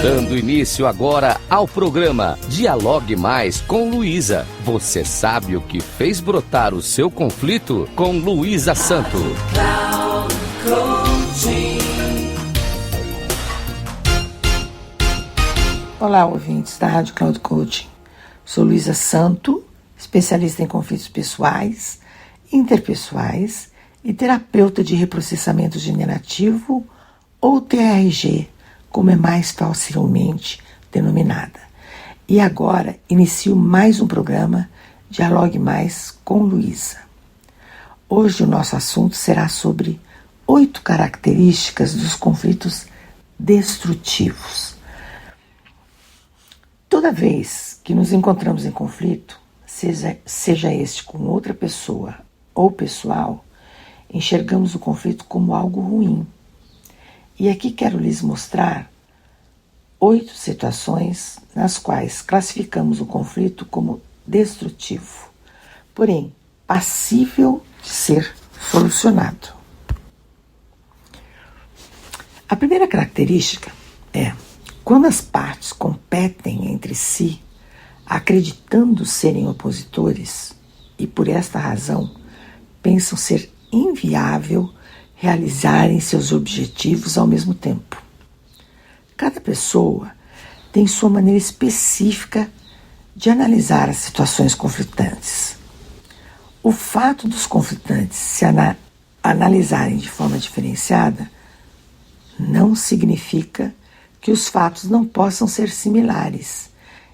Dando início agora ao programa Dialogue Mais com Luísa. Você sabe o que fez brotar o seu conflito? Com Luísa Santo. Olá, ouvintes da Rádio Cloud Coaching. Sou Luísa Santo, especialista em conflitos pessoais, interpessoais e terapeuta de reprocessamento generativo ou TRG, como é mais facilmente denominada. E agora inicio mais um programa Dialogue Mais com Luísa. Hoje o nosso assunto será sobre 8 características dos conflitos destrutivos. Toda vez que nos encontramos em conflito, seja este com outra pessoa ou pessoal, enxergamos o conflito como algo ruim. E aqui quero lhes mostrar 8 situações nas quais classificamos o conflito como destrutivo, porém passível de ser solucionado. A primeira característica é quando as partes competem entre si, acreditando serem opositores e por esta razão pensam ser inviável realizarem seus objetivos ao mesmo tempo. Cada pessoa tem sua maneira específica de analisar as situações conflitantes. O fato dos conflitantes se analisarem de forma diferenciada não significa que os fatos não possam ser similares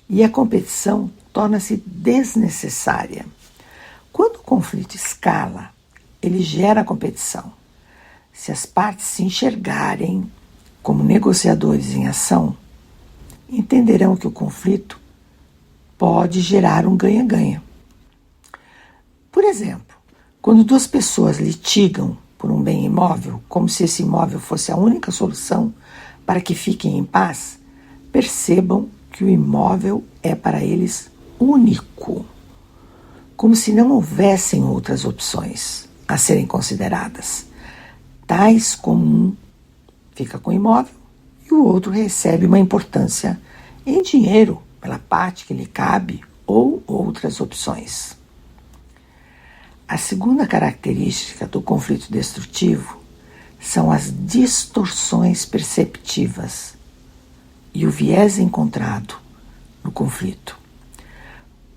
e a competição torna-se desnecessária. Quando o conflito escala, ele gera competição. Se as partes se enxergarem como negociadores em ação, entenderão que o conflito pode gerar um ganha-ganha. Por exemplo, quando 2 pessoas litigam por um bem imóvel, como se esse imóvel fosse a única solução para que fiquem em paz, percebam que o imóvel é para eles único, como se não houvessem outras opções a serem consideradas, tais como um fica com o imóvel e o outro recebe uma importância em dinheiro pela parte que lhe cabe ou outras opções. A segunda característica do conflito destrutivo são as distorções perceptivas e o viés encontrado no conflito.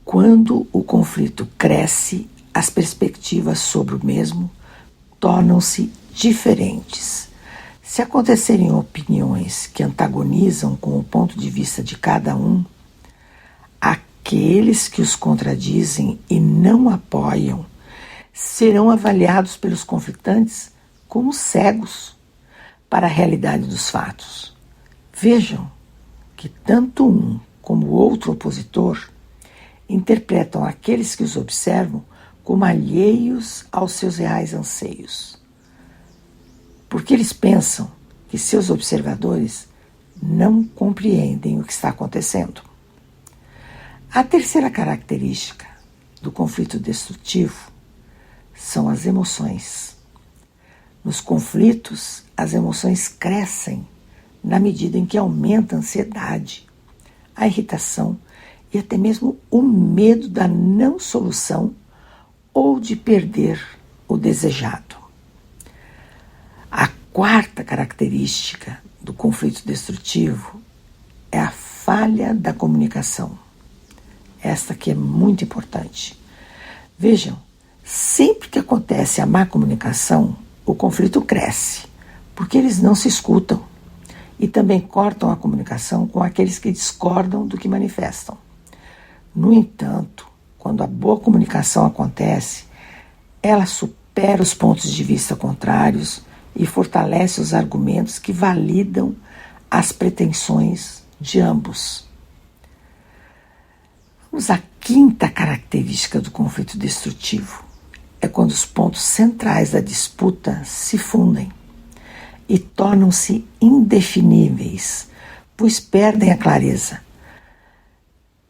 Quando o conflito cresce, as perspectivas sobre o mesmo tornam-se diferentes. Se acontecerem opiniões que antagonizam com o ponto de vista de cada um, aqueles que os contradizem e não apoiam serão avaliados pelos conflitantes como cegos para a realidade dos fatos. Vejam que tanto um como o outro opositor interpretam aqueles que os observam como alheios aos seus reais anseios, porque eles pensam que seus observadores não compreendem o que está acontecendo. A terceira característica do conflito destrutivo são as emoções. Nos conflitos, as emoções crescem na medida em que aumenta a ansiedade, a irritação e até mesmo o medo da não solução ou de perder o desejado. A quarta característica do conflito destrutivo é a falha da comunicação. Esta que é muito importante. Vejam, sempre que acontece a má comunicação, o conflito cresce, porque eles não se escutam e também cortam a comunicação com aqueles que discordam do que manifestam. No entanto, quando a boa comunicação acontece, ela supera os pontos de vista contrários e fortalece os argumentos que validam as pretensões de ambos. Vamos à quinta característica do conflito destrutivo. É quando os pontos centrais da disputa se fundem e tornam-se indefiníveis, pois perdem a clareza.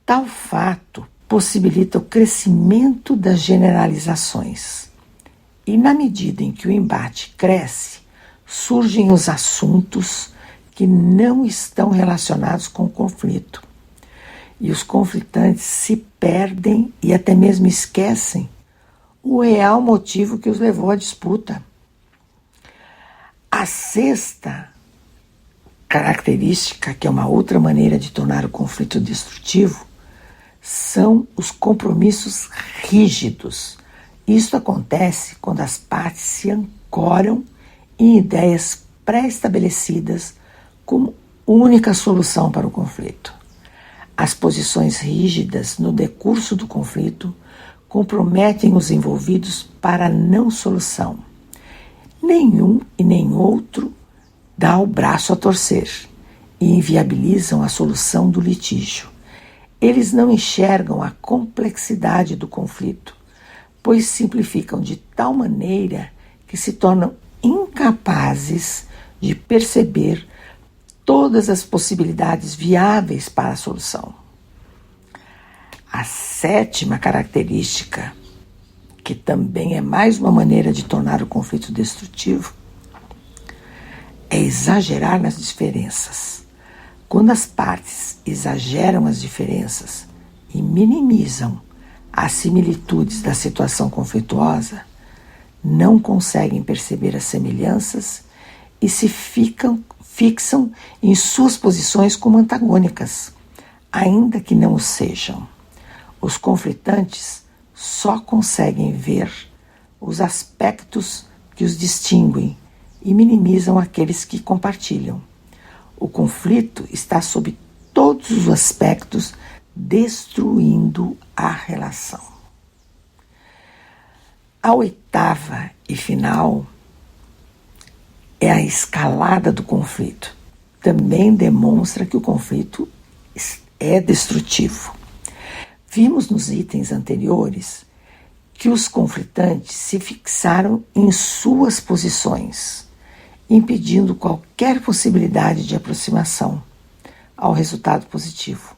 Tal fato possibilita o crescimento das generalizações. E na medida em que o embate cresce, surgem os assuntos que não estão relacionados com o conflito. E os conflitantes se perdem e até mesmo esquecem o real motivo que os levou à disputa. A sexta característica, que é uma outra maneira de tornar o conflito destrutivo, são os compromissos rígidos. Isso acontece quando as partes se ancoram em ideias pré-estabelecidas como única solução para o conflito. As posições rígidas no decurso do conflito comprometem os envolvidos para a não solução. Nenhum e nem outro dá o braço a torcer e inviabilizam a solução do litígio. Eles não enxergam a complexidade do conflito, pois simplificam de tal maneira que se tornam incapazes de perceber todas as possibilidades viáveis para a solução. A sétima característica, que também é mais uma maneira de tornar o conflito destrutivo, é exagerar nas diferenças. Quando as partes exageram as diferenças e minimizam as similitudes da situação conflituosa, não conseguem perceber as semelhanças e se fixam em suas posições como antagônicas, ainda que não o sejam. Os conflitantes só conseguem ver os aspectos que os distinguem e minimizam aqueles que compartilham. O conflito está sob todos os aspectos, destruindo a relação. A oitava e final é a escalada do conflito. Também demonstra que o conflito é destrutivo. Vimos nos itens anteriores que os conflitantes se fixaram em suas posições, impedindo qualquer possibilidade de aproximação ao resultado positivo.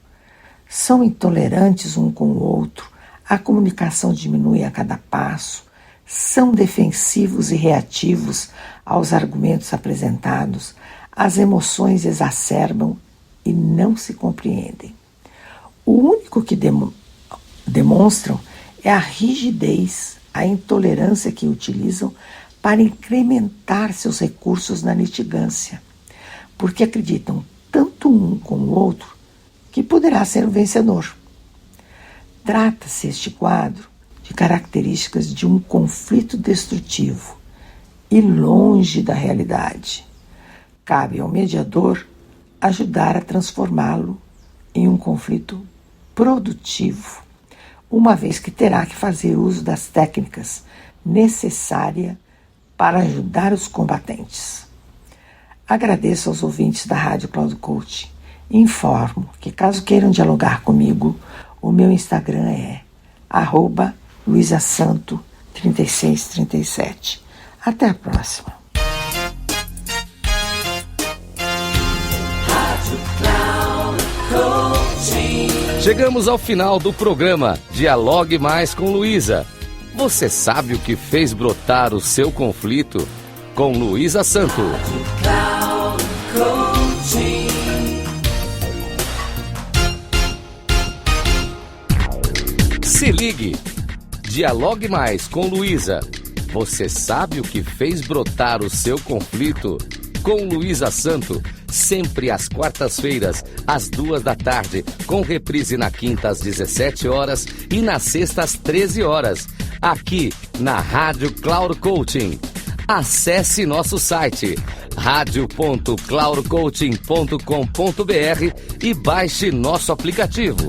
São intolerantes um com o outro, a comunicação diminui a cada passo, são defensivos e reativos aos argumentos apresentados, as emoções exacerbam e não se compreendem. O único que demonstram é a rigidez, a intolerância que utilizam para incrementar seus recursos na litigância, porque acreditam tanto um como o outro que poderá ser o vencedor. Trata-se este quadro de características de um conflito destrutivo e longe da realidade. Cabe ao mediador ajudar a transformá-lo em um conflito produtivo, uma vez que terá que fazer uso das técnicas necessárias para ajudar os combatentes. Agradeço aos ouvintes da Rádio Cloud Coaching. Informo que, caso queiram dialogar comigo, o meu Instagram é @luisasanto3637. Até a próxima. Chegamos ao final do programa Dialogue Mais com Luísa. Você sabe o que fez brotar o seu conflito? Com Luísa Santo. Se ligue. Dialogue Mais com Luísa. Você sabe o que fez brotar o seu conflito? Com Luísa Santo, sempre às quartas-feiras, às 14h, com reprise na quinta às 17 horas e na sexta às 13 horas, aqui na Rádio Cloud Coaching. Acesse nosso site radio.cloudcoaching.com.br e baixe nosso aplicativo.